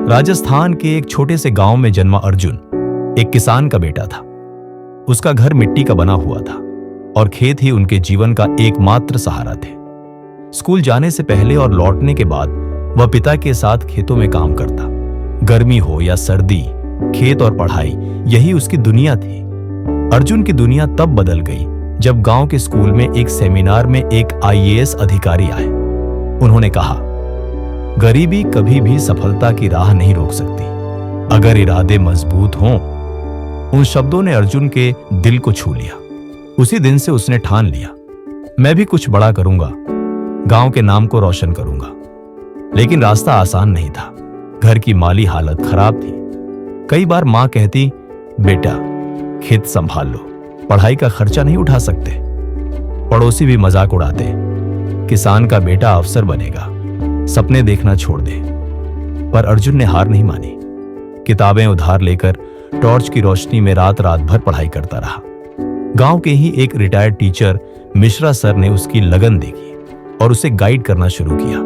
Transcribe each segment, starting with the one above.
राजस्थान के एक छोटे से गांव में जन्मा अर्जुन एक किसान का बेटा था। उसका घर मिट्टी का बना हुआ था और खेत ही उनके जीवन का एकमात्र सहारा थे। स्कूल जाने से पहले और लौटने के बाद वह पिता के साथ खेतों में काम करता। गर्मी हो या सर्दी, खेत और पढ़ाई यही उसकी दुनिया थी। अर्जुन की दुनिया तब बदल गई जब गांव के स्कूल में एक सेमिनार में एक आईएएस अधिकारी आए। उन्होंने कहा, गरीबी कभी भी सफलता की राह नहीं रोक सकती, अगर इरादे मजबूत हों। उन शब्दों ने अर्जुन के दिल को छू लिया। उसी दिन से उसने ठान लिया, मैं भी कुछ बड़ा करूंगा, गांव के नाम को रोशन करूंगा। लेकिन रास्ता आसान नहीं था। घर की माली हालत खराब थी। कई बार मां कहती, बेटा खेत संभाल लो, पढ़ाई का खर्चा नहीं उठा सकते। पड़ोसी भी मजाक उड़ाते, किसान का बेटा अफसर बनेगा, सपने देखना छोड़ दे। पर अर्जुन ने हार नहीं मानी। किताबें उधार लेकर टॉर्च की रोशनी में रात रात भर पढ़ाई करता रहा। गांव के ही एक रिटायर्ड टीचर मिश्रा सर ने उसकी लगन देखी और उसे गाइड करना शुरू किया।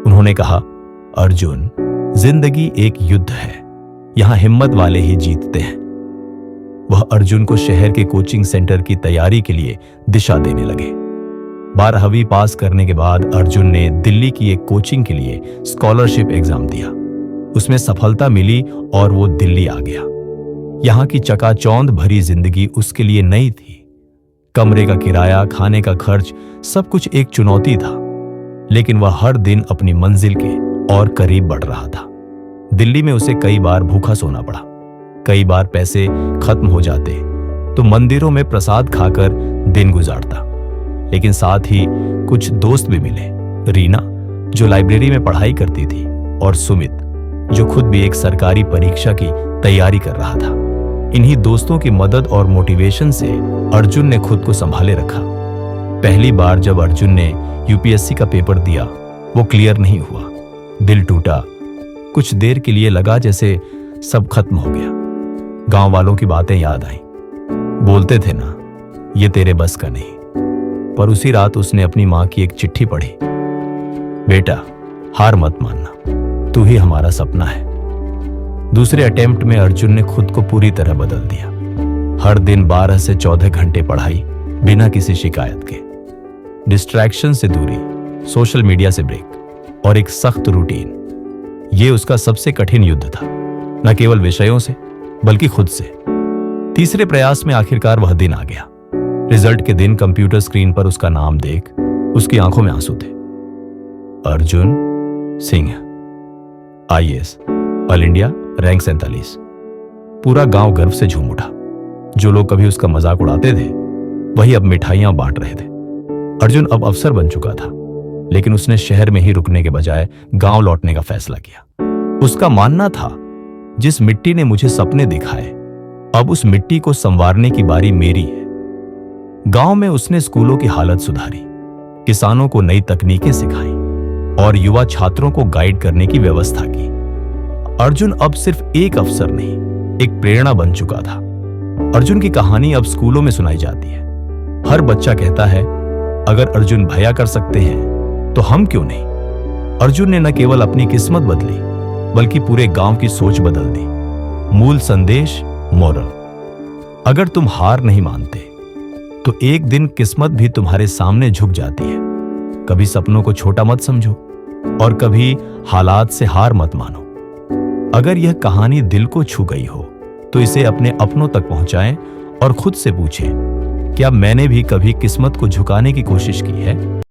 उन्होंने कहा, अर्जुन, जिंदगी एक युद्ध है, यहां हिम्मत वाले ही जीतते हैं। वह अर्जुन को शहर के कोचिंग सेंटर की तैयारी के लिए दिशा देने लगे। 12वीं पास करने के बाद अर्जुन ने दिल्ली की एक कोचिंग के लिए स्कॉलरशिप एग्जाम दिया। उसमें सफलता मिली और वो दिल्ली आ गया। यहां की चकाचौंध भरी जिंदगी उसके लिए नई थी। कमरे का किराया, खाने का खर्च, सब कुछ एक चुनौती था। लेकिन वह हर दिन अपनी मंजिल के और करीब बढ़ रहा था। दिल्ली में उसे कई बार भूखा सोना पड़ा। कई बार पैसे खत्म हो जाते तो मंदिरों में प्रसाद खाकर दिन गुजारता। लेकिन साथ ही कुछ दोस्त भी मिले। रीना, जो लाइब्रेरी में पढ़ाई करती थी, और सुमित, जो खुद भी एक सरकारी परीक्षा की तैयारी कर रहा था। इन्हीं दोस्तों की मदद और मोटिवेशन से अर्जुन ने खुद को संभाले रखा। पहली बार जब अर्जुन ने यूपीएससी का पेपर दिया, वो क्लियर नहीं हुआ। दिल टूटा। कुछ देर के लिए लगा जैसे सब खत्म हो गया। गांव वालों की बातें याद आई। बोलते थे ना, ये तेरे बस का नहीं। पर उसी रात उसने अपनी मां की एक चिट्ठी पढ़ी, बेटा हार मत मानना, तू ही हमारा सपना है। दूसरे अटेम्प्ट में अर्जुन ने खुद को पूरी तरह बदल दिया। हर दिन 12 से 14 घंटे पढ़ाई, बिना किसी शिकायत के। डिस्ट्रैक्शन से दूरी, सोशल मीडिया से ब्रेक और एक सख्त रूटीन। यह उसका सबसे कठिन युद्ध था, न केवल विषयों से बल्कि खुद से। तीसरे प्रयास में आखिरकार वह दिन आ गया। रिजल्ट के दिन कंप्यूटर स्क्रीन पर उसका नाम देख उसकी आंखों में आंसू थे। Arjun Singh, IAS, all India, rank 47। पूरा गांव गर्व से झूम उठा। जो लोग कभी उसका मजाक उड़ाते थे, वही अब मिठाइयां बांट रहे थे। अर्जुन अब अफसर बन चुका था, लेकिन उसने शहर में ही रुकने के बजाय गांव लौटने का फैसला किया। उसका मानना था, जिस मिट्टी ने मुझे सपने दिखाए, अब उस मिट्टी को संवारने की बारी मेरी है। गांव में उसने स्कूलों की हालत सुधारी, किसानों को नई तकनीकें सिखाई और युवा छात्रों को गाइड करने की व्यवस्था की। अर्जुन अब सिर्फ एक अफसर नहीं, एक प्रेरणा बन चुका था। अर्जुन की कहानी अब स्कूलों में सुनाई जाती है। हर बच्चा कहता है, अगर अर्जुन भैया कर सकते हैं तो हम क्यों नहीं। अर्जुन ने न केवल अपनी किस्मत बदली, बल्कि पूरे गांव की सोच बदल दी। मूल संदेश, मोरल, अगर तुम हार नहीं मानते तो एक दिन किस्मत भी तुम्हारे सामने झुक जाती है। कभी सपनों को छोटा मत समझो और कभी हालात से हार मत मानो। अगर यह कहानी दिल को छू गई हो तो इसे अपने अपनों तक पहुंचाएं और खुद से पूछें, क्या मैंने भी कभी किस्मत को झुकाने की कोशिश की है।